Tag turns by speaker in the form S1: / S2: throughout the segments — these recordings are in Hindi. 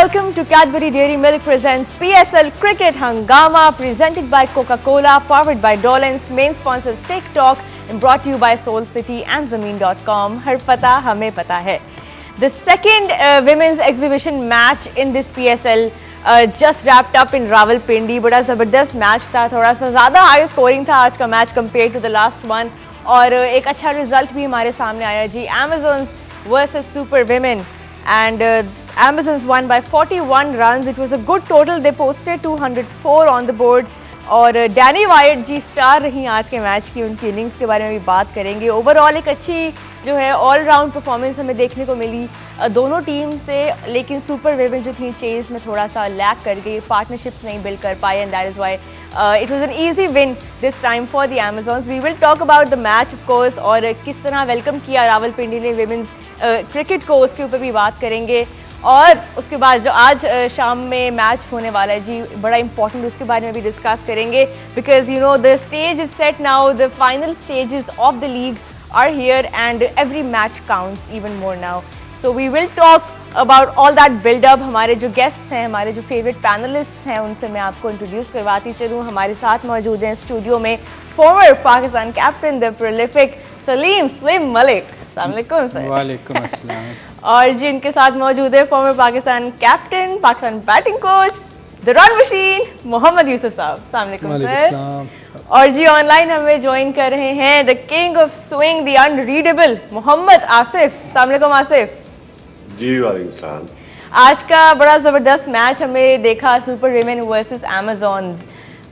S1: welcome to Cadbury Dairy Milk presents PSL Cricket Hangama, presented by Coca-Cola, powered by Dolans, main sponsors TikTok, and brought to you by Soul City and Zameen.com. Har pata hame pata hai. The second women's exhibition match in this PSL just wrapped up in Rawalpindi. बड़ा जबरदस्त मैच था, थोड़ा सा ज़्यादा हाई स्कोरिंग था आज का match compare to the last one, और एक अच्छा रिजल्ट भी हमारे सामने आया जी. Amazons versus Super Women, and Amazons won by 41 runs. It was a good total. They posted 204 on the board. और डैनी वाइट जी स्टार रही आज के मैच की, उनकी इनिंग्स के बारे में भी बात करेंगे. ओवरऑल एक अच्छी जो है ऑलराउंड परफॉर्मेंस हमें देखने को मिली दोनों टीम से, लेकिन सुपर वेवन जो थी चेज में थोड़ा सा लैक कर गई, पार्टनरशिप्स नहीं बिल्ड कर पाए, and that is why it was an easy win this time for the Amazons. We will talk about the match of course, और किस तरह वेलकम किया रावलपिंडी ने विमेंस क्रिकेट को, उसके ऊपर भी बात करेंगे. और उसके बाद जो आज शाम में मैच होने वाला है जी, बड़ा इंपॉर्टेंट, उसके बारे में भी डिस्कस करेंगे. Because you know the stage is set now, the final stages of the league are here and every match counts even more now. So we will talk about all that build up. हमारे जो गेस्ट्स हैं, हमारे जो फेवरेट पैनलिस्ट्स हैं, उनसे मैं आपको इंट्रोड्यूस करवाती चलूँ. हमारे साथ मौजूद हैं स्टूडियो में farmer Pakistan captain the prolific Salim slim Malik. अस्सलाम वालेकुम सर.
S2: वालेकुम अस्सलाम.
S1: और जी इनके साथ मौजूद है former Pakistan captain, Pakistan batting coach, the run machine, Mohammad Yousuf साहब. अस्सलाम वालेकुम सर. और जी ऑनलाइन हमें ज्वाइन कर रहे हैं the king of swing, the unreadable, Mohammad Asif. अस्सलाम वालेकुम आसिफ.
S3: जी वालेकुम सलाम.
S1: आज का बड़ा जबरदस्त मैच हमें देखा, super women versus Amazons.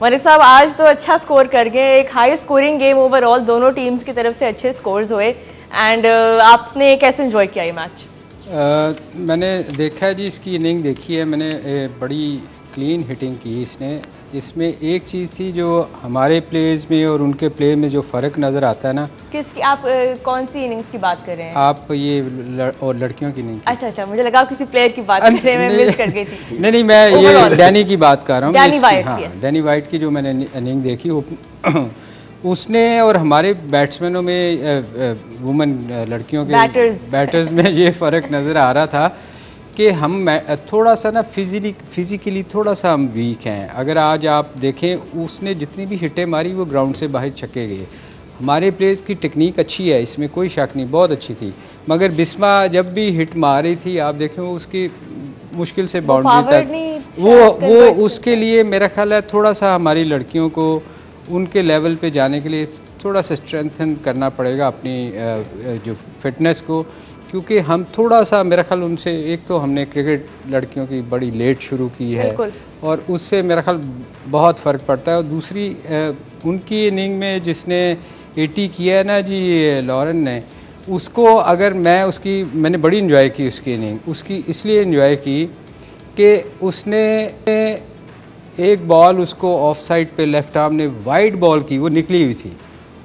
S1: Malik साहब आज तो अच्छा स्कोर कर गए, एक हाई स्कोरिंग गेम ओवरऑल, दोनों टीम्स की तरफ से अच्छे स्कोर्स हुए. एंड आपने कैसे एंजॉय किया ये मैच?
S2: मैंने देखा है जी, इसकी इनिंग देखी है मैंने, बड़ी क्लीन हिटिंग की इसने. इसमें एक चीज़ थी जो हमारे प्लेयर्स में और उनके प्ले में जो फ़र्क नज़र आता है ना.
S1: किसकी आप कौन सी इनिंग्स की बात कर रहे हैं
S2: आप? ये और लड़कियों की इनिंग.
S1: अच्छा, मुझे लगा किसी प्लेयर की बात कर रहे हैं, मैं मिस कर गई थी.
S2: नहीं, मैं ये डैनी की बात कर रहा हूँ.
S1: डैनी वाइट
S2: की जो मैंने इनिंग देखी, वो उसने और हमारे बैट्समैनों में वुमेन लड़कियों के बैटर्स में ये फ़र्क नज़र आ रहा था कि हम थोड़ा सा ना फिजिकली थोड़ा सा हम वीक हैं. अगर आज आप देखें, उसने जितनी भी हिटें मारी वो ग्राउंड से बाहर छक्के गए. हमारे प्लेयर्स की टेक्निक अच्छी है, इसमें कोई शक नहीं, बहुत अच्छी थी. मगर बिस्मा जब भी हिट मार रही थी, आप देखें उसकी मुश्किल से बाउंड्री तक, वो उसके लिए मेरा ख्याल है थोड़ा सा हमारी लड़कियों को उनके लेवल पे जाने के लिए थोड़ा सा स्ट्रेंथन करना पड़ेगा अपनी जो फिटनेस को, क्योंकि हम थोड़ा सा मेरा ख्याल उनसे, एक तो हमने क्रिकेट लड़कियों की बड़ी लेट शुरू की है और उससे मेरा ख्याल बहुत फ़र्क पड़ता है. और दूसरी उनकी इनिंग में जिसने 80 किया है ना जी लॉरेन ने, उसको अगर मैंने बड़ी इन्जॉय की उसकी इनिंग. उसकी इसलिए इन्जॉय की कि उसने एक बॉल उसको ऑफ साइड पे लेफ्ट आर्म ने वाइड बॉल की, वो निकली हुई थी,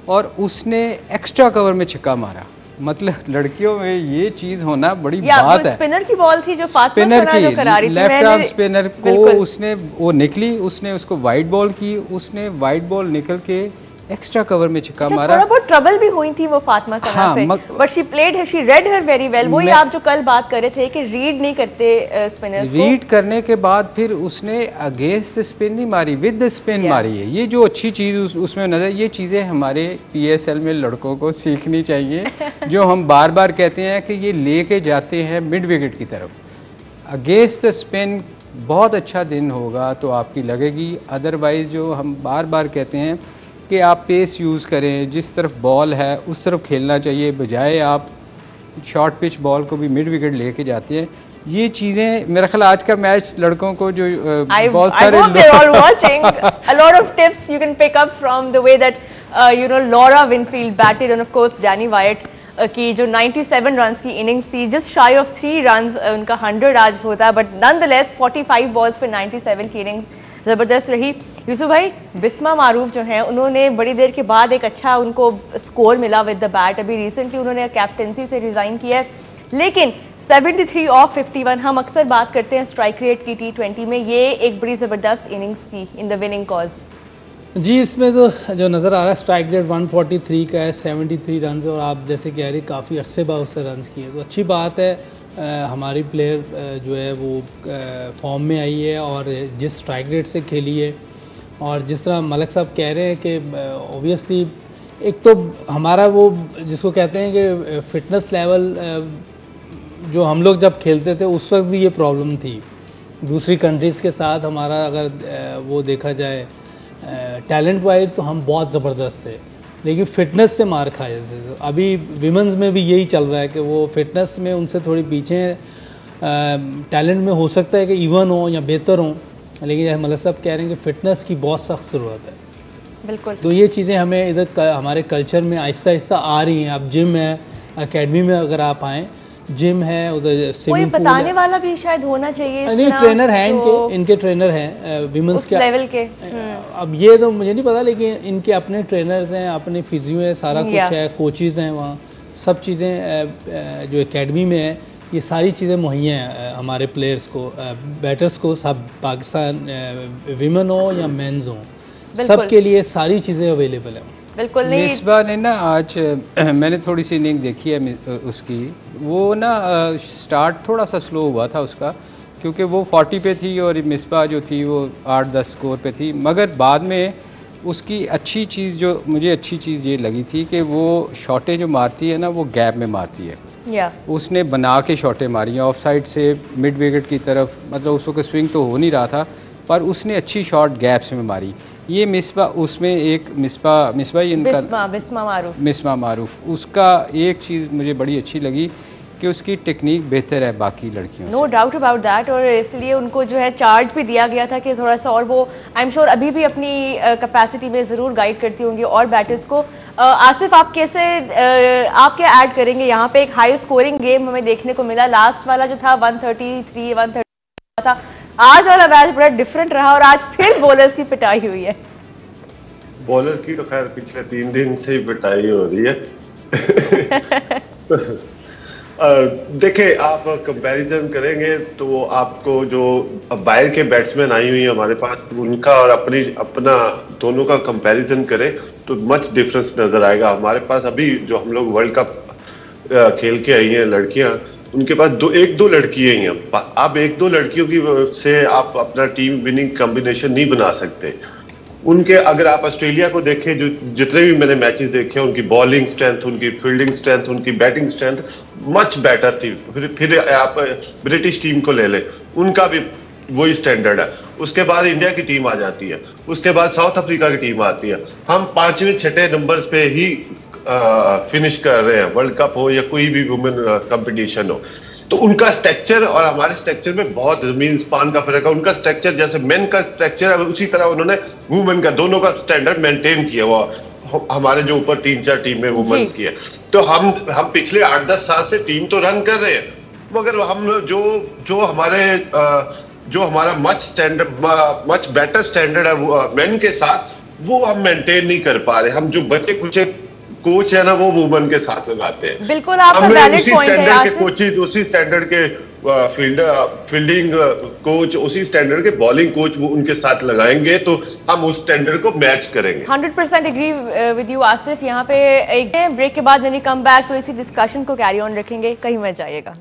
S2: और उसने एक्स्ट्रा कवर में छक्का मारा. मतलब लड़कियों में ये चीज होना बड़ी बात है.
S1: स्पिनर की बॉल थी जो
S2: स्पिनर की, लेफ्ट आर्म स्पिनर को उसने वो निकली, उसने उसको वाइड बॉल की, उसने वाइड बॉल निकल के एक्स्ट्रा कवर में छक्का मारा.
S1: थोड़ा बहुत ट्रबल भी हुई थी वो फातिमा सना से, but she played she red her very well. वही आप जो कल बात कर रहे थे कि रीड नहीं करते स्पिनर्स को. रीड
S2: करने के बाद फिर उसने अगेंस्ट द स्पिन नहीं मारी, विद द स्पिन मारी है. ये जो अच्छी चीज़ उसमें नजर, ये चीज़ें हमारे PSL में लड़कों को सीखनी चाहिए. जो हम बार बार कहते हैं कि ये लेके जाते हैं मिड विकेट की तरफ, अगेंस्ट द स्पिन बहुत अच्छा दिन होगा तो आपकी लगेगी. अदरवाइज जो हम बार बार कहते हैं कि आप पेस यूज़ करें, जिस तरफ बॉल है उस तरफ खेलना चाहिए, बजाय आप शॉर्ट पिच बॉल को भी मिड विकेट लेके जाते हैं. ये चीज़ें मेरा ख्याल आज का मैच लड़कों को जो बहुत सारे
S1: a lot of tips you can pick up from the way that you know Laura Winfield batted, and of course Danny Wyatt की जो 97 रन्स की इनिंग्स थी, जस्ट शाई ऑफ 3 रन्स उनका 100 आज होता है, बट नॉनदलेस 45 बॉल्स पे 97 की इनिंग्स जबरदस्त रही. यूसुफ भाई, बिस्मा मारूफ जो हैं, उन्होंने बड़ी देर के बाद एक अच्छा उनको स्कोर मिला विद द बैट. अभी रिसेंटली उन्होंने कैप्टेंसी से रिजाइन किया है, लेकिन 73 ऑफ 51, हम अक्सर बात करते हैं स्ट्राइक रेट की T20 में, ये एक बड़ी जबरदस्त इनिंग्स थी इन द विनिंग कॉज.
S4: जी, इसमें तो जो नज़र आ रहा है स्ट्राइक रेट 143 का है, 73 रन, और आप जैसे कह रही काफ़ी अरसे बाद उससे रन किए, तो अच्छी बात है. हमारी प्लेयर जो है वो फॉर्म में आई है और जिस स्ट्राइक रेट से खेली है और जिस तरह मलिक साहब कह रहे हैं कि ऑब्वियसली एक तो हमारा वो जिसको कहते हैं कि फिटनेस लेवल जो हम लोग जब खेलते थे उस वक्त भी ये प्रॉब्लम थी। दूसरी कंट्रीज़ के साथ हमारा अगर वो देखा जाए टैलेंट वाइज तो हम बहुत ज़बरदस्त थे, लेकिन फिटनेस से मार खाए थे। अभी विमेंस में भी यही चल रहा है कि वो फिटनेस में उनसे थोड़ी पीछे टैलेंट में हो सकता है कि इवन हो या बेहतर हो, लेकिन जैसे मलिक साहब कह रहे हैं कि फिटनेस की बहुत सख्त ज़रूरत है।
S1: बिल्कुल।
S4: तो ये चीज़ें हमें इधर हमारे कल्चर में आहिस्ता आहिस्ता आ रही हैं। अब जिम है, एकेडमी में अगर आप आएँ, जिम है, उधर
S1: कोई बताने वाला भी शायद होना चाहिए।
S4: नहीं, ट्रेनर हैं इनके ट्रेनर हैं विमेंस के
S1: लेवल के।
S4: अब ये तो मुझे नहीं पता, लेकिन इनके अपने ट्रेनर्स हैं, अपने फिजियो है, सारा कुछ है, कोचेज़ हैं वहाँ, सब चीज़ें जो एकेडमी में है, ये सारी चीज़ें मुहैया हैं हमारे प्लेयर्स को, बैटर्स को, सब पाकिस्तान विमेन हो या मेंस हो, सबके लिए सारी चीज़ें अवेलेबल हैं।
S1: बिल्कुल नहीं।
S2: मिसबा ने ना आज मैंने थोड़ी सी इनिंग देखी है उसकी, वो ना स्टार्ट थोड़ा सा स्लो हुआ था उसका, क्योंकि वो 40 पे थी और मिसबा जो थी वो 8-10 स्कोर पे थी, मगर बाद में उसकी अच्छी चीज़ जो मुझे अच्छी चीज़ ये लगी थी कि वो शॉटें जो मारती है ना वो गैप में मारती है। उसने बना के शॉटें मारी हैं ऑफ साइड से मिड विकेट की तरफ, मतलब उसको स्विंग तो हो नहीं रहा था पर उसने अच्छी शॉट गैप्स में मारी। ये मिसबा, उसमें एक मिसबा ही इनका मिसबा मारूफ, उसका एक चीज़ मुझे बड़ी अच्छी लगी कि उसकी टेक्निक बेहतर है बाकी लड़कियों से।
S1: नो डाउट अबाउट दैट, और इसलिए उनको जो है चार्ज भी दिया गया था कि थोड़ा सा, और वो आई एम श्योर अभी भी अपनी कैपेसिटी में ज़रूर गाइड करती होंगी और बैटर्स को। आसिफ, आप कैसे आप क्या ऐड करेंगे? यहाँ पे एक हाई स्कोरिंग गेम हमें देखने को मिला, लास्ट वाला जो था 133 था, आज वाला मैच बड़ा डिफरेंट रहा और आज फिर बॉलर्स की पिटाई हुई है।
S3: बॉलर्स की तो खैर पिछले 3 दिन से ही पिटाई हो रही है। देखिए, आप कंपैरिजन करेंगे तो आपको जो बाहर के बैट्समैन आई हुई है हमारे पास, उनका और अपना दोनों का कंपैरिजन करें तो मच डिफरेंस नजर आएगा। हमारे पास अभी जो हम लोग वर्ल्ड कप खेल के आई हैं लड़कियां, उनके पास एक दो लड़कियां ही हैं। अब 1-2 लड़कियों की से आप अपना टीम विनिंग कॉम्बिनेशन नहीं बना सकते। उनके अगर आप ऑस्ट्रेलिया को देखें, जो जितने भी मैंने मैचेस देखे, उनकी बॉलिंग स्ट्रेंथ, उनकी फील्डिंग स्ट्रेंथ, उनकी बैटिंग स्ट्रेंथ मच बेटर थी। फिर आप ब्रिटिश टीम को ले लें, उनका भी वही स्टैंडर्ड है। उसके बाद इंडिया की टीम आ जाती है, उसके बाद साउथ अफ्रीका की टीम आती है। हम 5वें-6ठे नंबर्स पे ही फिनिश कर रहे हैं, वर्ल्ड कप हो या कोई भी वुमेन कंपटीशन हो। तो उनका स्ट्रक्चर और हमारे स्ट्रक्चर में बहुत जमीन स्पान का फर्क है। उनका स्ट्रक्चर जैसे मेन का स्ट्रक्चर है, उसी तरह उन्होंने वुमेन का, दोनों का स्टैंडर्ड मेंटेन किया हुआ। हमारे जो ऊपर 3-4 टीमें वुमेन्स की है, तो हम पिछले 8-10 साल से टीम तो रन कर रहे हैं, मगर हम जो हमारा मच बेटर स्टैंडर्ड है मेन के साथ, वो हम मेंटेन नहीं कर पा रहे। हम जो बच्चे कुछ कोच है ना, वो वुमेन के साथ लगाते हैं।
S1: बिल्कुल, आपका वैलिड पॉइंट है।
S3: स्टैंडर्ड के कोचेज, उसी स्टैंडर्ड के फील्डिंग कोच, उसी स्टैंडर्ड के बॉलिंग कोच उनके साथ लगाएंगे तो हम उस स्टैंडर्ड को मैच करेंगे।
S1: 100% एग्री विद यू आसिफ। यहाँ पे एक ब्रेक के बाद व्हेन वी कम बैक तो इसी डिस्कशन को कैरी ऑन रखेंगे, कहीं मत जाइएगा।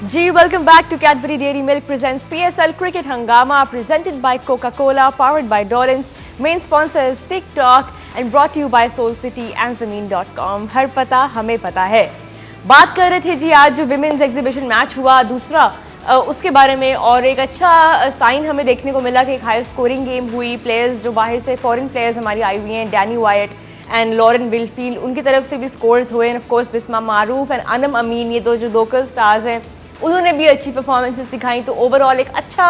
S1: जी, welcome back to Cadbury Dairy Milk presents PSL cricket हंगामा, presented by Coca-Cola, powered by Dolans, main sponsors TikTok and brought to you by Soul City and Zameen.com। हर पता हमें पता है। बात कर रहे थे जी आज जो विमेन्स एग्जीबिशन मैच हुआ दूसरा, उसके बारे में, और एक अच्छा साइन हमें देखने को मिला कि एक हाई स्कोरिंग गेम हुई। प्लेयर्स जो बाहर से फॉरेन प्लेयर्स हमारी आई हुई हैं, Danni Wyatt and Lauren Winfield, उनकी तरफ से भी स्कोर्स हुए। And of course Bismah Maroof and Anam Amin, ये दो जो लोकल स्टार्स हैं, उन्होंने भी अच्छी परफॉर्मेंसेस दिखाई। तो ओवरऑल एक अच्छा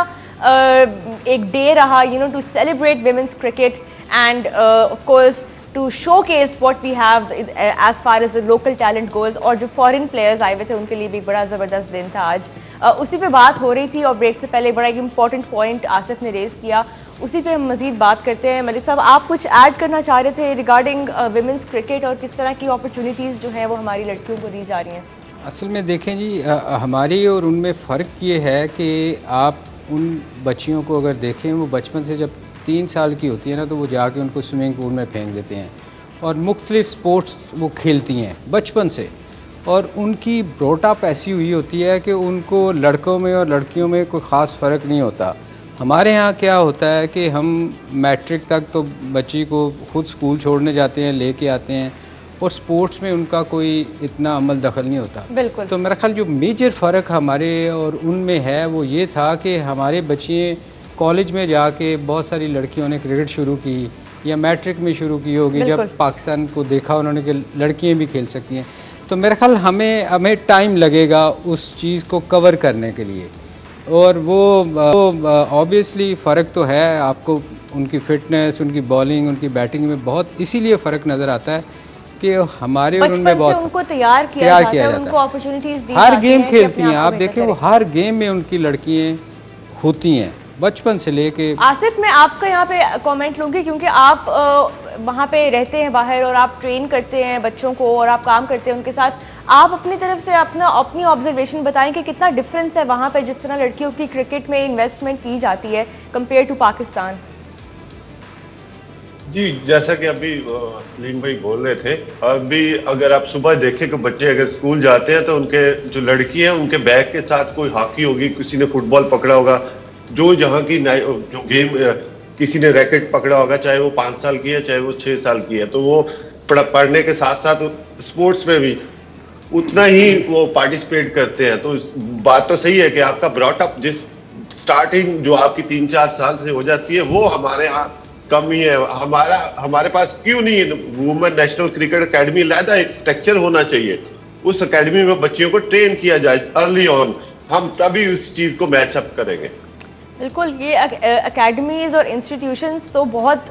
S1: एक डे रहा, to celebrate women's cricket and of course to showcase what we have as far as the local talent goes. और जो फॉरेन प्लेयर्स आए हुए थे उनके लिए भी बड़ा जबरदस्त दिन था आज। उसी पे बात हो रही थी, और ब्रेक से पहले बड़ा एक इंपॉर्टेंट पॉइंट आसिफ ने रेज किया, उसी पे हम मजीद बात करते हैं। मलिक साहब, आप कुछ ऐड करना चाह रहे थे रिगार्डिंग विमेन्स क्रिकेट और किस तरह की अपॉर्चुनिटीज जो है वो हमारी लड़कियों को दी जा रही हैं?
S2: असल में देखें जी, हमारी और उनमें फ़र्क ये है कि आप उन बच्चियों को अगर देखें, वो बचपन से जब 3 साल की होती है ना, तो वो जाके उनको स्विमिंग पूल में फेंक देते हैं और मुख्तलिफ स्पोर्ट्स वो खेलती हैं बचपन से, और उनकी ब्रोटअप ऐसी हुई होती है कि उनको लड़कों में और लड़कियों में कोई ख़ास फ़र्क नहीं होता। हमारे यहाँ क्या होता है कि हम मैट्रिक तक तो बच्ची को खुद स्कूल छोड़ने जाते हैं, लेके आते हैं, और स्पोर्ट्स में उनका कोई इतना अमल दखल नहीं होता।
S1: बिल्कुल।
S2: तो मेरा ख्याल जो मेजर फ़र्क हमारे और उनमें है वो ये था कि हमारे बच्चे कॉलेज में जाके, बहुत सारी लड़कियों ने क्रिकेट शुरू की या मैट्रिक में शुरू की होगी, जब पाकिस्तान को देखा उन्होंने कि लड़कियाँ भी खेल सकती हैं। तो मेरा ख्याल हमें टाइम लगेगा उस चीज़ को कवर करने के लिए, और वो ऑब्वियसली फ़र्क तो है। आपको उनकी फ़िटनेस, उनकी बॉलिंग, उनकी बैटिंग में बहुत इसीलिए फ़र्क नज़र आता है कि हमारे और उनमें बहुत
S1: उनको तैयार किया जाता है, उनको अपॉर्चुनिटीज दी
S2: हर गेम खेलती हैं। आप देखें वो हर गेम में उनकी लड़कियां होती हैं बचपन से लेके।
S1: आसिफ, मैं आपका यहाँ पे कमेंट लूंगी क्योंकि आप वहाँ पे रहते हैं बाहर और आप ट्रेन करते हैं बच्चों को और आप काम करते हैं उनके साथ। आप अपनी तरफ से अपनी ऑब्जर्वेशन बताएं कि कितना डिफरेंस है वहाँ पे जिस तरह लड़कियों की क्रिकेट में इन्वेस्टमेंट की जाती है कंपेयर टू पाकिस्तान।
S3: जी, जैसा कि अभी लीन भाई बोल रहे थे, अभी अगर आप सुबह देखें कि बच्चे अगर स्कूल जाते हैं तो उनके जो लड़की हैं उनके बैग के साथ कोई हॉकी होगी, किसी ने फुटबॉल पकड़ा होगा, जो जहाँ की जो गेम किसी ने रैकेट पकड़ा होगा, चाहे वो 5 साल की है चाहे वो 6 साल की है, तो वो पढ़ने के साथ साथ स्पोर्ट्स में भी उतना ही वो पार्टिसिपेट करते हैं। तो बात तो सही है कि आपका ब्रॉटअप जिस स्टार्टिंग जो आपकी 3-4 साल से हो जाती है वो हमारे यहाँ कम ही है। हमारे पास क्यों नहीं है वुमेन नेशनल क्रिकेट एकेडमी? लादा एक स्ट्रक्चर होना चाहिए, उस एकेडमी में बच्चियों को ट्रेन किया जाए अर्ली ऑन, हम तभी उस चीज को मैचअप करेंगे।
S1: बिल्कुल, ये एकेडमीज और इंस्टीट्यूशंस तो बहुत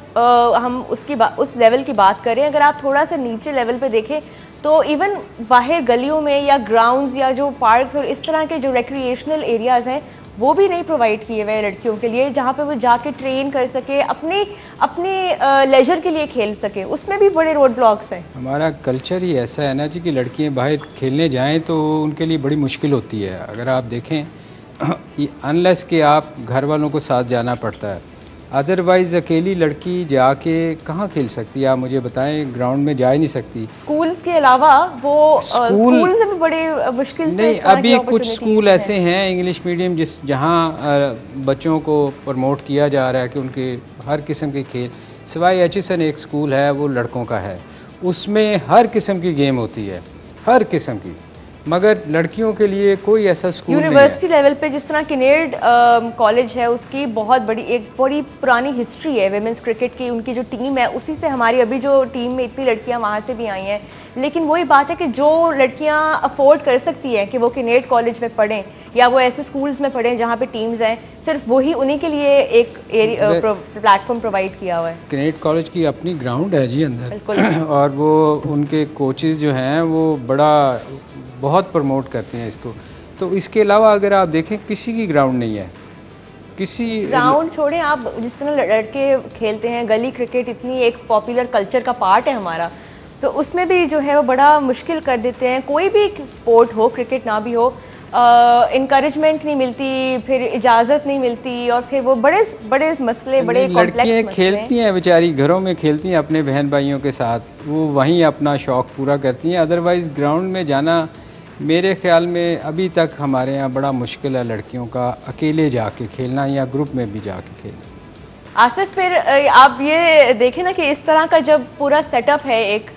S1: हम उस लेवल की बात करें। अगर आप थोड़ा सा नीचे लेवल पे देखें तो इवन बाहर गलियों में या ग्राउंड्स या जो पार्क्स और इस तरह के जो रिक्रिएशनल एरियाज हैं वो भी नहीं प्रोवाइड किए हुए लड़कियों के लिए, जहाँ पे वो जाके ट्रेन कर सके, अपने लेजर के लिए खेल सके। उसमें भी बड़े रोड ब्लॉक्स हैं।
S2: हमारा कल्चर ही ऐसा है ना जी कि लड़कियां बाहर खेलने जाएं तो उनके लिए बड़ी मुश्किल होती है। अगर आप देखें, अनलेस कि आप घर वालों को साथ जाना पड़ता है, अदरवाइज अकेली लड़की जाके कहाँ खेल सकती है? आप मुझे बताएं, ग्राउंड में जा ही नहीं सकती।
S1: स्कूल्स के अलावा वो स्कूल में भी बड़े मुश्किल से
S2: नहीं, अभी कुछ स्कूल ऐसे हैं इंग्लिश मीडियम जहाँ बच्चों को प्रमोट किया जा रहा है कि उनके हर किस्म के खेल, सिवाय एचएसएन एक स्कूल है वो लड़कों का है, उसमें हर किस्म की गेम होती है, हर किस्म की, मगर लड़कियों के लिए कोई ऐसा स्कूल नहीं है।
S1: यूनिवर्सिटी लेवल पे जिस तरह किनेड कॉलेज है उसकी बहुत एक बड़ी पुरानी हिस्ट्री है विमेंस क्रिकेट की। उनकी जो टीम है उसी से हमारी अभी जो टीम में इतनी लड़कियां वहां से भी आई हैं। लेकिन वही बात है कि जो लड़कियां अफोर्ड कर सकती हैं कि वो किनेड कॉलेज में पढ़ें या वो ऐसे स्कूल्स में पढ़ें जहाँ पे टीम्स हैं, सिर्फ वही उन्हीं के लिए एक प्लेटफॉर्म प्रोवाइड किया हुआ है।
S2: किनेड कॉलेज की अपनी ग्राउंड है जी अंदर, और वो उनके कोचेज जो हैं वो बहुत प्रमोट करते हैं इसको। तो इसके अलावा अगर आप देखें किसी की ग्राउंड नहीं है, किसी
S1: ग्राउंड छोड़ें, आप जिस तरह लड़के खेलते हैं गली क्रिकेट इतनी एक पॉपुलर कल्चर का पार्ट है हमारा, तो उसमें भी जो है वो बड़ा मुश्किल कर देते हैं। कोई भी स्पोर्ट हो, क्रिकेट ना भी हो, इनकरेजमेंट नहीं मिलती, फिर इजाज़त नहीं मिलती, और फिर वो बड़े मसले, बड़े
S2: लड़कियां खेलती हैं बेचारी, घरों में खेलती हैं अपने बहन भाइयों के साथ, वो वहीं अपना शौक पूरा करती हैं। अदरवाइज ग्राउंड में जाना मेरे ख्याल में अभी तक हमारे यहाँ बड़ा मुश्किल है लड़कियों का अकेले जाके खेलना या ग्रुप में भी जाके खेलना।
S1: आसिफ, फिर आप ये देखें ना कि इस तरह का जब पूरा सेटअप है एक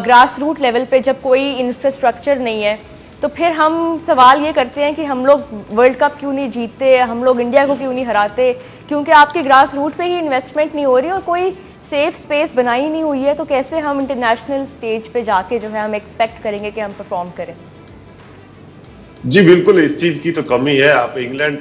S1: ग्रास रूट लेवल पे, जब कोई इंफ्रास्ट्रक्चर नहीं है, तो फिर हम सवाल ये करते हैं कि हम लोग वर्ल्ड कप क्यों नहीं जीतते, हम लोग इंडिया को क्यों नहीं हराते, क्योंकि आपकी ग्रास रूट पे ही इन्वेस्टमेंट नहीं हो रही और कोई सेफ स्पेस बनाई नहीं हुई है। तो कैसे हम इंटरनेशनल स्टेज पे जाके जो है हम एक्सपेक्ट करेंगे कि हम परफॉर्म करें?
S3: जी बिल्कुल, इस चीज की तो कमी है। आप इंग्लैंड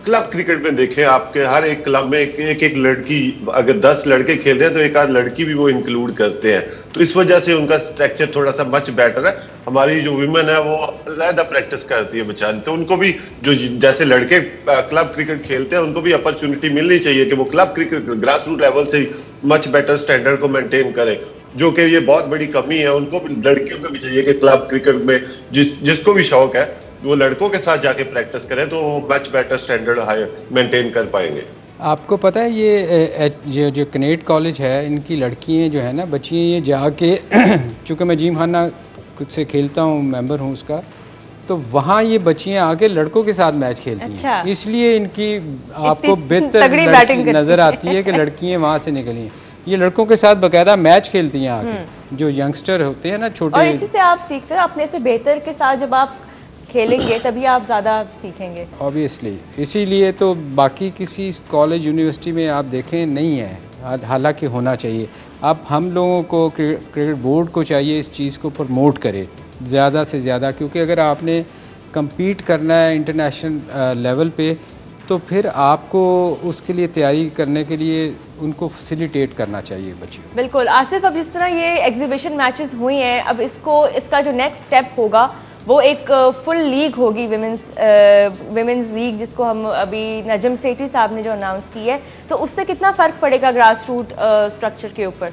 S3: क्लब क्रिकेट में देखें, आपके हर एक क्लब में एक लड़की, अगर 10 लड़के खेल रहे हैं तो एक आध लड़की भी वो इंक्लूड करते हैं। तो इस वजह से उनका स्ट्रक्चर थोड़ा सा मच बेटर है। हमारी जो वुमेन है वो ज्यादा प्रैक्टिस करती है बेचारी, तो उनको भी जो जैसे लड़के क्लब क्रिकेट खेलते हैं उनको भी अपॉर्चुनिटी मिलनी चाहिए कि वो club cricket grass root level से मच बेटर स्टैंडर्ड को मेंटेन करें। जो कि ये बहुत बड़ी कमी है। उनको भी, लड़कियों को भी चाहिए कि क्लब क्रिकेट में जिसको भी शौक है वो लड़कों के साथ जाके प्रैक्टिस करें तो much better standard high maintain कर पाएंगे।
S2: आपको पता है ये जो कनेट कॉलेज है, इनकी लड़कियां जो है ना, बच्चियां, ये जाके चूँकि मैं जिम खाना खुद से खेलता हूँ, मेंबर हूँ उसका, तो वहाँ ये बच्चियां आके लड़कों के साथ मैच खेलती हैं। इसलिए इनकी आपको बेहतर नजर आती है कि लड़कियां वहाँ से निकली हैं। ये लड़कों के साथ बकायदा मैच खेलती हैं आके, जो यंगस्टर होते हैं ना छोटे।
S1: और इसी से आप सीखते हैं, अपने से बेहतर के साथ जब आप खेलेंगे तभी आप ज़्यादा सीखेंगे ऑब्वियसली।
S2: इसीलिए तो बाकी किसी कॉलेज यूनिवर्सिटी में आप देखें नहीं है, हालांकि होना चाहिए। अब हम लोगों को, क्रिकेट बोर्ड को चाहिए इस चीज़ को प्रमोट करे ज़्यादा से ज़्यादा, क्योंकि अगर आपने compete करना है इंटरनेशनल लेवल पे तो फिर आपको उसके लिए तैयारी करने के लिए उनको फैसिलिटेट करना चाहिए बच्चियों।
S1: बिल्कुल आसिफ, अब जिस तरह ये एग्जीबिशन मैचेस हुई हैं, अब इसका जो नेक्स्ट स्टेप होगा वो एक फुल लीग होगी, विमेंस लीग, जिसको हम अभी नजम सेठी साहब ने जो अनाउंस की है, तो उससे कितना फर्क पड़ेगा ग्रास रूट स्ट्रक्चर के ऊपर?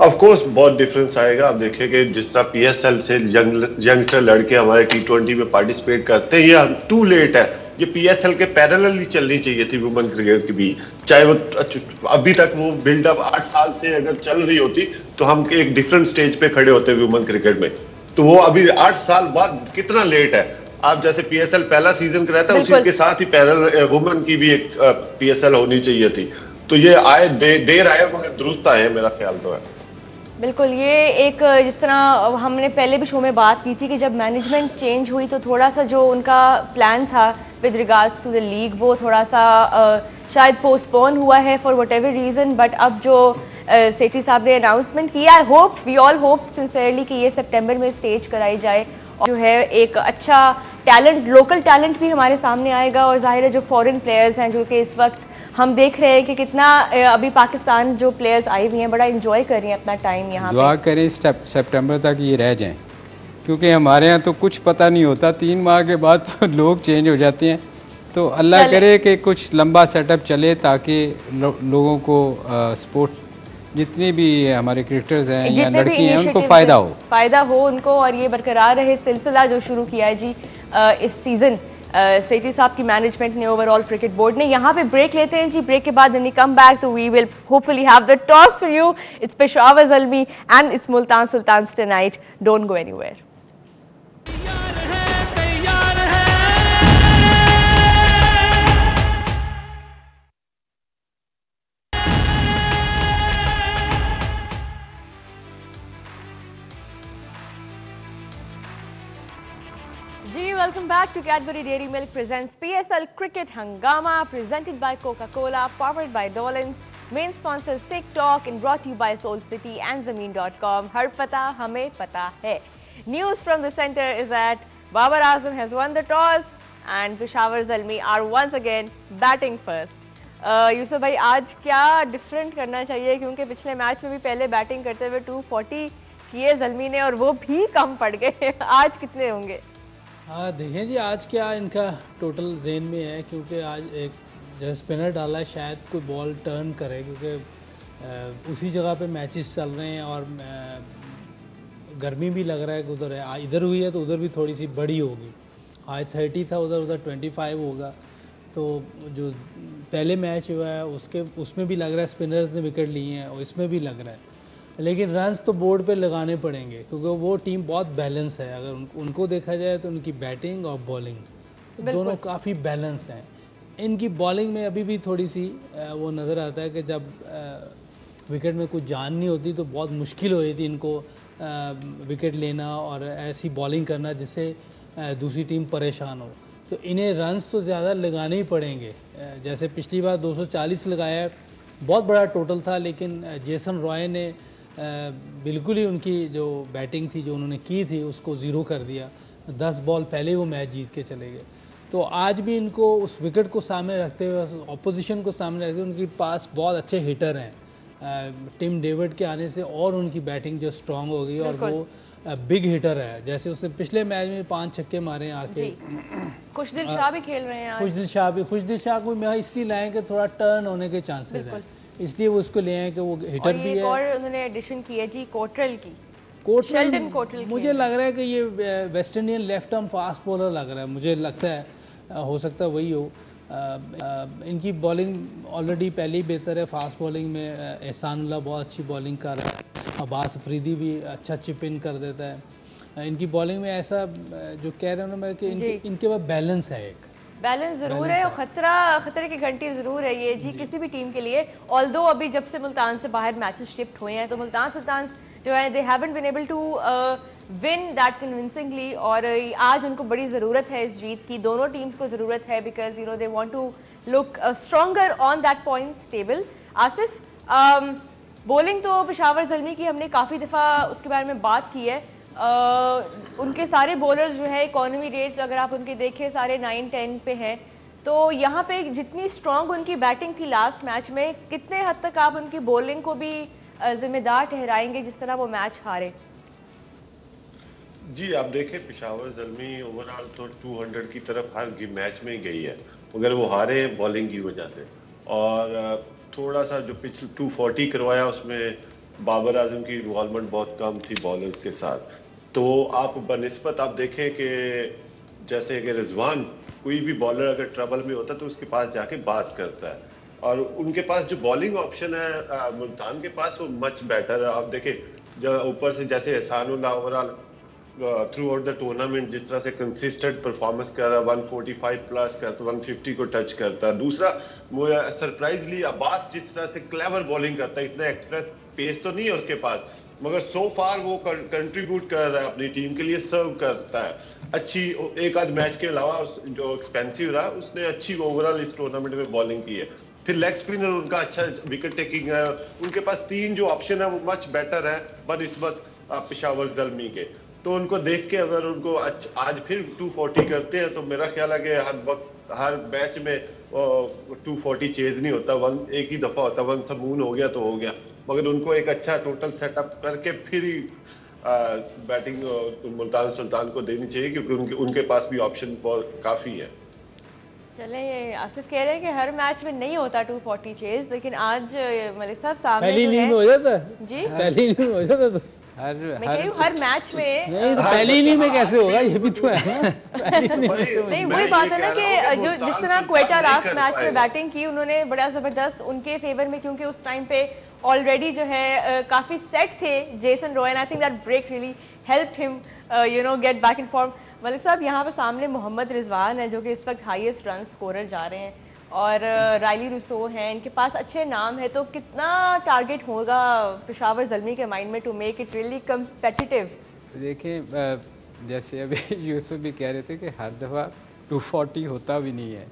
S3: ऑफ कोर्स बहुत डिफरेंस आएगा। आप देखिए कि जिस तरह पीएसएल से यंगस्टर लड़के हमारे T20 में पार्टिसिपेट करते हैं, ये टू लेट है। ये पीएसएल के पैरेलल ही चलनी चाहिए थी वुमेन क्रिकेट की भी, चाहे वो अभी तक वो बिल्डअप 8 साल से अगर चल रही होती तो हम एक डिफरेंट स्टेज पे खड़े होते वुमेन क्रिकेट में। तो वो अभी 8 साल बाद कितना लेट है। आप जैसे पीएसएल पहला सीजन कराया था, उसी के साथ ही पैरेलल वुमेन की भी एक पीएसएल होनी चाहिए थी। तो ये आए देर आए मगर दुरुस्त आए, मेरा ख्याल तो है।
S1: बिल्कुल, ये एक जिस तरह हमने पहले भी शो में बात की थी कि जब मैनेजमेंट चेंज हुई तो थोड़ा सा जो उनका प्लान था with regards to the league वो थोड़ा सा शायद पोस्टपोन हुआ है for whatever reason. But अब जो सेठी साहब ने अनाउंसमेंट किया, I hope, we all hope sincerely कि ये सितंबर में स्टेज कराई जाए और जो है एक अच्छा टैलेंट, लोकल टैलेंट भी हमारे सामने आएगा। और जाहिर है जो फॉरेन प्लेयर्स हैं जो कि इस वक्त हम देख रहे हैं कि कितना अभी पाकिस्तान जो प्लेयर्स आए हुए हैं बड़ा एंजॉय कर रही हैं अपना टाइम यहाँ पे।
S2: दुआ करें सितंबर तक ये रह जाएं, क्योंकि हमारे यहाँ तो कुछ पता नहीं होता, 3 माह के बाद तो लोग चेंज हो जाते हैं। तो अल्लाह करे कि कुछ लंबा सेटअप चले ताकि लोगों को स्पोर्ट्स जितने भी हमारे क्रिकेटर्स हैं या लड़की हैं उनको फायदा हो उनको, और ये बरकरार रहे सिलसिला जो शुरू किया है जी इस सीजन सेठी साहब की मैनेजमेंट ने, ओवरऑल क्रिकेट बोर्ड ने। यहाँ पे ब्रेक लेते हैं जी, ब्रेक के बाद व्हेन वी कम बैक तो we will hopefully have the toss for you. It's Peshawar Zalmi and it's Multan Sultans tonight. Don't go anywhere. Welcome back to Cadbury Dairy Milk presents PSL Cricket Hangama, presented by Coca-Cola, powered by Dolans, main sponsors TikTok and brought to you by Soul City and Zameen.com. Har pata hame pata hai. News from the center is that Babar Azam has won the toss and Peshawar Zalmi are once again batting first. Yusuf भाई, आज क्या डिफरेंट करना चाहिए, क्योंकि पिछले मैच में भी पहले बैटिंग करते हुए 240 किए ज़ल्मी ने और वो भी कम पड़ गए, आज कितने होंगे?
S4: हाँ देखें जी, आज क्या इनका टोटल जेन में है, क्योंकि आज एक जैसे स्पिनर डाला है, शायद कोई बॉल टर्न करे, क्योंकि उसी जगह पे मैचेस चल रहे हैं और गर्मी भी लग रहा है कि उधर है, इधर हुई है तो उधर भी थोड़ी सी बड़ी होगी। आज 30 था, उधर 25 होगा। तो जो पहले मैच हुआ है उसमें भी लग रहा है स्पिनर्स ने विकेट लिए हैं और इसमें भी लग रहा है, लेकिन रन्स तो बोर्ड पे लगाने पड़ेंगे क्योंकि वो टीम बहुत बैलेंस है। अगर उनको देखा जाए तो उनकी बैटिंग और बॉलिंग दोनों काफ़ी बैलेंस हैं। इनकी बॉलिंग में अभी भी थोड़ी सी वो नज़र आता है कि जब विकेट में कुछ जान नहीं होती तो बहुत मुश्किल हुई थी इनको विकेट लेना और ऐसी बॉलिंग करना जिससे दूसरी टीम परेशान हो। तो इन्हें रन्स तो ज़्यादा लगाने ही पड़ेंगे। जैसे पिछली बार 240 लगाया है, बहुत बड़ा टोटल था, लेकिन जेसन रॉय ने बिल्कुल ही उनकी जो बैटिंग थी जो उन्होंने की थी उसको ज़ीरो कर दिया। 10 बॉल पहले वो मैच जीत के चले गए। तो आज भी इनको उस विकेट को सामने रखते हुए, ऑपोजिशन को सामने रखते हुए, उनके पास बहुत अच्छे हिटर हैं। टिम डेविड के आने से और उनकी बैटिंग जो स्ट्रांग हो गई और वो बिग हिटर है। जैसे उसने पिछले मैच में 5 छक्के मारे आके।
S1: खुशदिल शाह भी खेल रहे हैं आज।
S4: खुशदिल शाह को मैं इसलिए लाए कि थोड़ा टर्न होने के चांसेस हैं, इसलिए वो उसको ले आए कि वो हिटर भी है।
S1: और उन्होंने एडिशन की है जी कोटरल की,
S4: शेल्डन
S1: कोटरल।
S4: मुझे लग रहा है कि ये West Indian left arm fast bowler लग रहा है, मुझे लगता है हो सकता है वही हो। इनकी बॉलिंग ऑलरेडी पहले ही बेहतर है, फास्ट बॉलिंग में एहसानुल्लाह बहुत अच्छी बॉलिंग कर रहा है, अब्बास अफरीदी भी अच्छा चिप इन कर देता है। इनकी बॉलिंग में ऐसा जो कह रहे हैं मैं कि इनके पास बैलेंस है, एक
S1: बैलेंस जरूर है और खतरे की घंटी जरूर है ये जी किसी भी टीम के लिए। ऑल्दो अभी जब से मुल्तान से बाहर मैचेस शिफ्ट हुए हैं तो मुल्तान सुल्तान्स जो है they haven't been able to win that convincingly, और आज उनको बड़ी ज़रूरत है इस जीत की, दोनों टीम्स को ज़रूरत है, because you know they want to look stronger on that points table. Asif, bowling तो पेशावर ज़ल्मी की हमने काफ़ी दफ़ा उसके बारे में बात की है। उनके सारे बॉलर्स जो है इकोनॉमी रेट्स अगर आप उनके देखें सारे 9-10 पे हैं, तो यहाँ पे जितनी स्ट्रॉन्ग उनकी बैटिंग थी लास्ट मैच में, कितने हद तक आप उनकी बॉलिंग को भी जिम्मेदार ठहराएंगे जिस तरह वो मैच हारे?
S3: जी आप देखें पेशावर ज़ल्मी ओवरऑल तो 200 की तरफ हर मैच में ही गई है, मगर वो हारे हैं बॉलिंग की वजह से। और थोड़ा सा जो पिछले 240 करवाया उसमें बाबर आजम की इन्वॉल्वमेंट बहुत कम थी बॉलर्स के साथ। तो आप बनिस्बत आप देखें कि जैसे कि रिजवान कोई भी बॉलर अगर ट्रबल में होता है तो उसके पास जाके बात करता है, और उनके पास जो बॉलिंग ऑप्शन है मुल्तान के पास वो मच बेटर है। आप देखें जब ऊपर से जैसे Ehsanullah overall through out the tournament जिस तरह से कंसिस्टेंट परफॉर्मेंस कर रहा है, 145 प्लस करता, 150 को टच करता है। दूसरा वो सरप्राइजली अब्बास जिस तरह से क्लेवर बॉलिंग करता है, इतना एक्सप्रेस पेस तो नहीं है उसके पास, मगर सो फार वो कंट्रीब्यूट कर रहा है अपनी टीम के लिए, सर्व करता है अच्छी। एक आध मैच के अलावा जो एक्सपेंसिव रहा उसने अच्छी ओवरऑल इस टूर्नामेंट में बॉलिंग की है। फिर लेग स्पिनर उनका अच्छा विकेट टेकिंग है, उनके पास तीन जो ऑप्शन है वो मच बेटर है बनिस्बत पेशावर ज़ल्मी के। तो उनको देख के अगर उनको आज फिर 240 करते हैं तो मेरा ख्याल है कि हर वक्त हर मैच में 240 चेज नहीं होता, एक ही दफा होता, वन समून हो गया तो हो गया, मगर उनको एक अच्छा टोटल सेटअप करके फिर ही बैटिंग मुल्तान सुल्तान को देनी चाहिए, क्योंकि उनके पास भी ऑप्शन काफी है। चले
S1: ये आसिफ कह रहे हैं कि हर मैच में नहीं होता 240 चेज, लेकिन आज मलिक साहब सामने
S4: पहली इनिंग में हो जाता जी, पहली इनिंग में हो जाता तो
S1: हर मैच में
S4: पहली इनिंग में कैसे होगा, ये भी तो है
S1: नहीं वही बात है ना कि जो जिस तरह क्वेटा लास्ट मैच में बैटिंग की उन्होंने बड़ा जबरदस्त उनके फेवर में, क्योंकि उस टाइम पे ऑलरेडी जो है काफी सेट थे Jason Roy, and I think that break really helped him you know get back in form. Malik साहब यहाँ पे सामने मोहम्मद रिजवान है जो कि इस वक्त हाईएस्ट रन स्कोरर जा रहे हैं, और रायली रूसो हैं, इनके पास अच्छे नाम है, तो कितना टारगेट होगा पेशावर ज़ल्मी के माइंड में to make it really competitive?
S2: देखिए जैसे अभी यूसुफ भी कह रहे थे कि हर दफ़ा 240 होता भी नहीं है,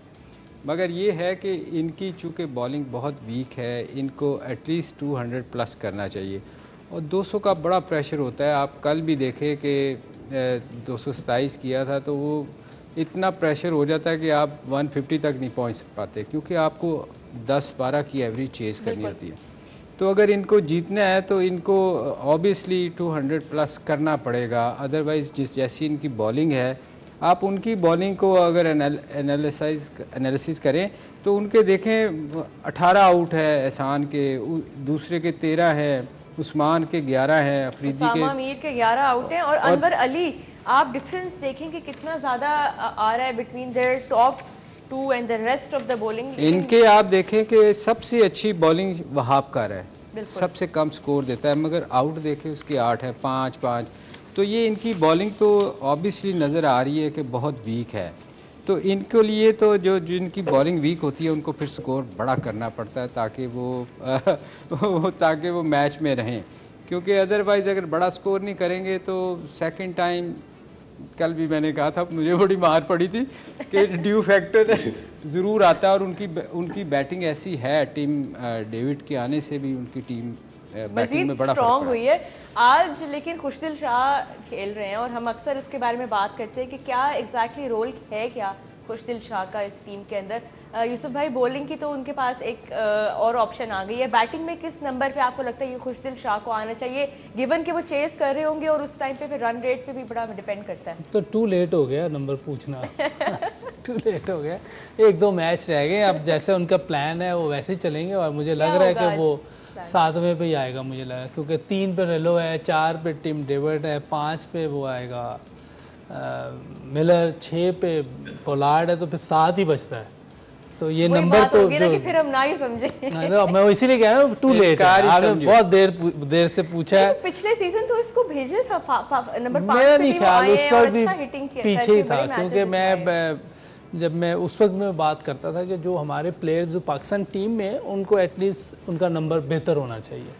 S2: मगर ये है कि इनकी चूँकि बॉलिंग बहुत वीक है, इनको एटलीस्ट 200 प्लस करना चाहिए, और 200 का बड़ा प्रेशर होता है। आप कल भी देखें कि 227 किया था तो वो इतना प्रेशर हो जाता है कि आप 150 तक नहीं पहुंच पाते, क्योंकि आपको 10-12 की एवरेज चेज करनी होती है। तो अगर इनको जीतना है तो इनको ऑब्वियसली 200 प्लस करना पड़ेगा, अदरवाइज जैसी इनकी बॉलिंग है, आप उनकी बॉलिंग को अगर एनालिसिस करें तो उनके देखें 18 आउट है एहसान के, दूसरे के 13 है, उस्मान के 11 हैं, अफरीदी के
S1: अमीर के 11 आउट हैं, और अनवर अली आप डिफरेंस देखेंगे कितना ज्यादा आ रहा है between their top 2 and the rest of the bowling.
S2: इनके आप देखें कि सबसे अच्छी बॉलिंग वहाब कर है, सबसे कम स्कोर देता है, मगर आउट देखें उसके 8 है, 5-5। तो ये इनकी बॉलिंग तो ऑब्वियसली नज़र आ रही है कि बहुत वीक है। तो इनके लिए तो जो जिनकी बॉलिंग वीक होती है उनको फिर स्कोर बड़ा करना पड़ता है ताकि वो मैच में रहें, क्योंकि अदरवाइज अगर बड़ा स्कोर नहीं करेंगे तो सेकंड टाइम, कल भी मैंने कहा था, मुझे बड़ी मार पड़ी थी कि ड्यू फैक्टर ज़रूर आता है, और उनकी बैटिंग ऐसी है, टीम डेविड के आने से भी उनकी टीम बैटिंग में बड़ा
S1: स्ट्रॉन्ग हुई है आज। लेकिन खुशदिल शाह खेल रहे हैं और हम अक्सर इसके बारे में बात करते हैं कि क्या एग्जैक्टली रोल है क्या खुशदिल शाह का इस टीम के अंदर। यूसुफ भाई, बॉलिंग की तो उनके पास एक और ऑप्शन आ गई है, बैटिंग में किस नंबर पे आपको लगता है ये खुशदिल शाह को आना चाहिए, गिवन कि वो चेस कर रहे होंगे और उस टाइम पे फिर रन रेट पे भी बड़ा डिपेंड करता है?
S4: तो टू लेट हो गया नंबर पूछना टू लेट हो गया, 1-2 मैच रह गए, अब जैसे उनका प्लान है वो वैसे ही चलेंगे और मुझे लग रहा है कि वो 7वें पे ही आएगा मुझे लगा, क्योंकि 3 पे रेलो है, 4 पे टिम डेविड है, 5 पे वो आएगा मिलर, 6 पे पोलार्ड है, तो फिर 7 ही बचता है। तो ये नंबर तो जो
S1: कि फिर हम ना ही समझे।
S4: मैं इसीलिए कह रहा हूँ टू लेट, आपने बहुत देर से पूछा है।
S1: पिछले सीजन तो इसको भेजे था नंबर 5
S4: मेरा नहीं ख्याल, उस वक्त भी पीछे ही था, क्योंकि जब मैं उस वक्त में बात करता था कि जो हमारे प्लेयर्स जो पाकिस्तान टीम में उनको एटलीस्ट उनका नंबर बेहतर होना चाहिए,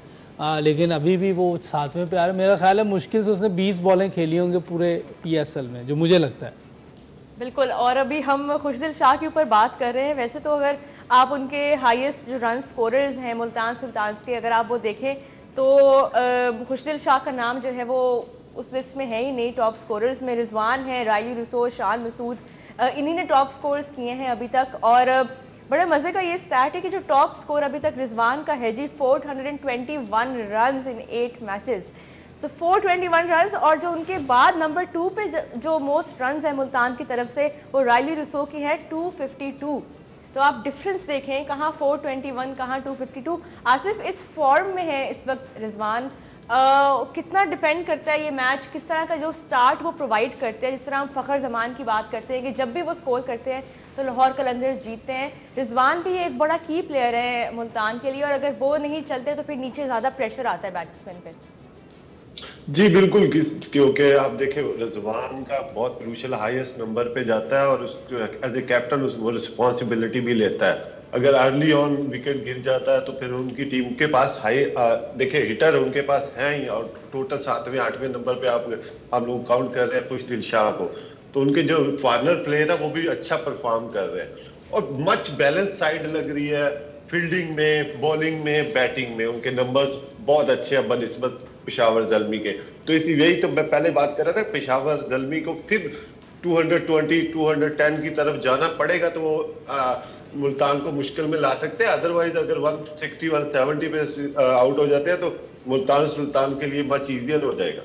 S4: लेकिन अभी भी वो 7वें पे आ रहे। मेरा ख्याल है मुश्किल से उसने 20 बॉलें खेली होंगे पूरे PSL में, जो मुझे लगता है।
S1: बिल्कुल। और अभी हम खुशदिल शाह के ऊपर बात कर रहे हैं। वैसे तो अगर आप उनके हाईएस्ट जो रन स्कोरर्स हैं मुल्तान सुल्तान्स के, अगर आप वो देखें तो खुशदिल शाह का नाम जो है वो उस लिस्ट में है ही नहीं। टॉप स्कोरर्स में रिजवान है, रायली रुसो, शान मसूद, इन्हीं ने टॉप स्कोर्स किए हैं अभी तक। और बड़े मजे का ये स्टैट है कि जो टॉप स्कोर अभी तक रिजवान का है जी 421 run in 8 matches. So 421 run. और जो उनके बाद नंबर 2 पे जो मोस्ट रन है मुल्तान की तरफ से वो रायली रुसो की है 252। तो आप डिफरेंस देखें, कहाँ 421 कहाँ 252। आसिफ इस फॉर्म में है इस वक्त रिजवान, कितना डिपेंड करता है ये मैच, किस तरह का जो स्टार्ट वो प्रोवाइड करते हैं। जिस तरह हम फखर जमान की बात करते हैं कि जब भी वो स्कोर करते हैं तो लाहौर कलंदर्स जीतते हैं। रिजवान भी एक बड़ा की प्लेयर है मुल्तान के लिए, और अगर वो नहीं चलते तो फिर नीचे ज्यादा प्रेशर आता है बैट्समैन पे।
S3: जी बिल्कुल, क्योंकि आप देखें रिजवान का बहुत क्रूशल हाईएस्ट नंबर पे जाता है और एज ए कैप्टन वो रिस्पॉन्सिबिलिटी भी लेता है। अगर अर्ली ऑन विकेट गिर जाता है तो फिर उनकी टीम के पास देखिए हिटर उनके पास हैं ही, और टोटल 7वें 8वें नंबर पे आप लोग काउंट कर रहे हैं खुशदिल शाह को, तो उनके जो फॉरनर प्लेयर है वो भी अच्छा परफॉर्म कर रहे हैं और मच बैलेंस साइड लग रही है। फील्डिंग में, बॉलिंग में, बैटिंग में उनके नंबर्स बहुत अच्छे हैं बनिस्बत पेशावर ज़ल्मी के। तो इसी यही तो मैं पहले बात कर रहा था, पेशावर ज़ल्मी को फिर 220 210 की तरफ जाना पड़ेगा तो वो मुल्तान को मुश्किल में ला सकते हैं। अदरवाइज अगर 160 170 पे आउट हो जाते हैं तो मुल्तान सुल्तान के लिए मच इजियर हो जाएगा।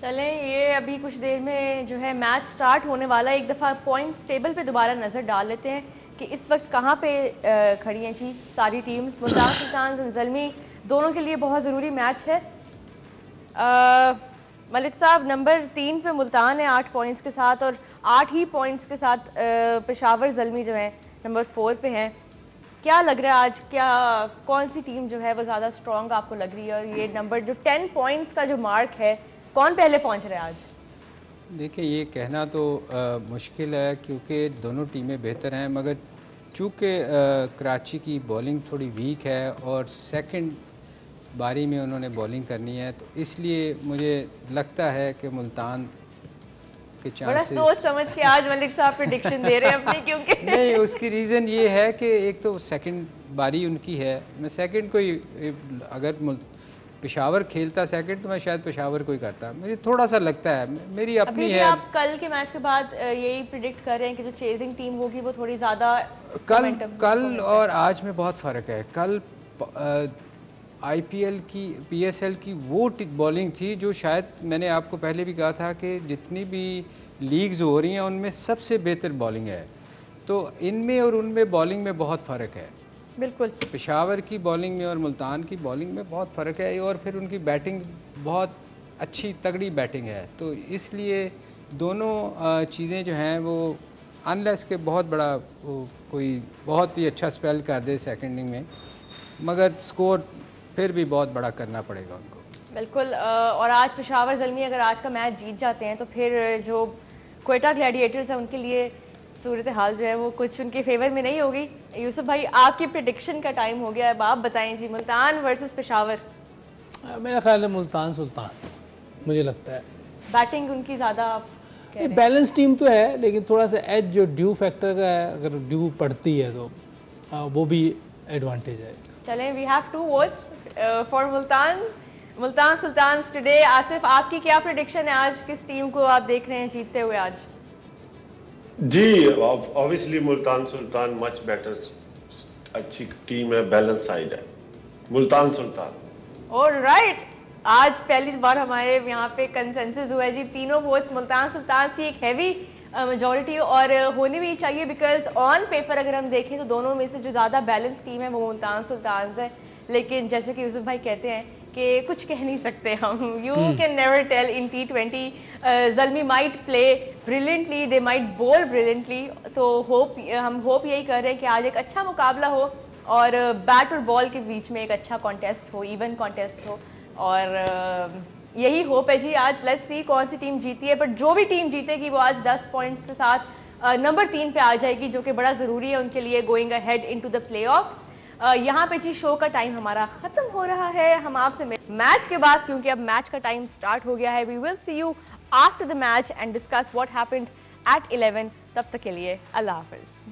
S1: चलें, ये अभी कुछ देर में जो है मैच स्टार्ट होने वाला है। एक दफ़ा पॉइंट्स टेबल पे दोबारा नज़र डाल लेते हैं कि इस वक्त कहाँ पे खड़ी हैं जी सारी टीम्स। मुल्तान सुल्तान ज़ल्मी दोनों के लिए बहुत ज़रूरी मैच है। मलिक साहब, नंबर 3 पे मुल्तान है 8 पॉइंट्स के साथ, और 8 ही पॉइंट्स के साथ पेशावर ज़ल्मी जो है नंबर 4 पे हैं। क्या लग रहा है आज, क्या कौन सी टीम जो है वो ज़्यादा स्ट्रॉन्ग आपको लग रही है? और ये नंबर जो 10 पॉइंट्स का जो मार्क है, कौन पहले पहुंच रहा है आज?
S2: देखिए, ये कहना तो मुश्किल है क्योंकि दोनों टीमें बेहतर हैं, मगर चूँकि कराची की बॉलिंग थोड़ी वीक है और सेकंड बारी में उन्होंने बॉलिंग करनी है, तो इसलिए मुझे लगता है कि मुल्तान के चांसेस।
S1: बड़ा सोच समझ के आज मलिक साहब प्रेडिक्शन दे रहे हैं अपनी, क्योंकि
S2: नहीं, उसकी रीज़न ये है कि एक तो सेकंड बारी उनकी है। मैं सेकंड को ही, अगर पेशावर खेलता सेकंड तो मैं शायद पेशावर को ही करता। मुझे थोड़ा सा लगता है, मेरी अपनी है।
S1: आप कल के मैच के बाद यही प्रिडिक्ट कर रहे हैं कि जो चेजिंग टीम होगी वो थोड़ी ज़्यादा
S2: कल और आज में बहुत फ़र्क है। कल IPL की PSL की वो बॉलिंग थी जो शायद मैंने आपको पहले भी कहा था कि जितनी भी लीग्स हो रही हैं उनमें सबसे बेहतर बॉलिंग है, तो इनमें और उनमें बॉलिंग में बहुत फ़र्क है।
S1: बिल्कुल,
S2: पेशावर की बॉलिंग में और मुल्तान की बॉलिंग में बहुत फ़र्क है, और फिर उनकी बैटिंग बहुत अच्छी तगड़ी बैटिंग है। तो इसलिए दोनों चीज़ें जो हैं वो अनलेस के बहुत बड़ा कोई बहुत ही अच्छा स्पेल कर दे सेकेंड इनिंग में, मगर स्कोर फिर भी बहुत बड़ा करना पड़ेगा उनको।
S1: बिल्कुल। और आज पेशावर ज़ल्मी अगर आज का मैच जीत जाते हैं तो फिर जो क्वेटा ग्लैडिएटर्स हैं उनके लिए सूरत हाल जो है वो कुछ उनके फेवर में नहीं होगी। यूसुफ भाई, आपकी प्रेडिक्शन का टाइम हो गया है, अब आप बताएं जी, मुल्तान वर्सेस पेशावर।
S4: मेरा ख्याल है मुल्तान सुल्तान, मुझे लगता है
S1: बैटिंग उनकी ज़्यादा
S4: बैलेंस टीम तो है, लेकिन थोड़ा सा एज जो ड्यू फैक्टर का है, अगर ड्यू पड़ती है तो वो भी एडवांटेज है।
S1: चलें, we have 2 votes for Multan Sultan today. Asif, आपकी क्या प्रेडिक्शन है आज, किस टीम को आप देख रहे हैं जीतते हुए आज?
S3: जी obviously Multan Sultan much better, अच्छी टीम है, बैलेंस साइड है, मुल्तान सुल्तान।
S1: ऑलराइट, आज पहली बार हमारे यहाँ पे कंसेंसस हुआ है जी, तीनों वोट्स मुल्तान सुल्तान की। एक हैवी मेजॉरिटी, और होनी भी चाहिए, बिकॉज ऑन पेपर अगर हम देखें तो दोनों में से जो ज़्यादा बैलेंस टीम है वो मुल्तान सुल्तान्स है। लेकिन जैसे कि यूसुफ भाई कहते हैं कि कुछ कह नहीं सकते हम, you can never tell in T20। Zalmi might play brilliantly, they might bowl brilliantly. तो हम होप यही कर रहे हैं कि आज एक अच्छा मुकाबला हो और बैट और बॉल के बीच में एक अच्छा कॉन्टेस्ट हो, इवन कॉन्टेस्ट हो, और यही होप है जी। आज लेट्स सी कौन सी टीम जीती है, बट जो भी टीम जीतेगी वो आज 10 पॉइंट्स के साथ नंबर 3 पे आ जाएगी, जो कि बड़ा ज़रूरी है उनके लिए going ahead into the playoffs. यहाँ पे जी शो का टाइम हमारा खत्म हो रहा है। हम आपसे मैच के बाद, क्योंकि अब मैच का टाइम स्टार्ट हो गया है, we will see you after the match and discuss what happened at 11। तब तक के लिए अल्लाह हाफिज।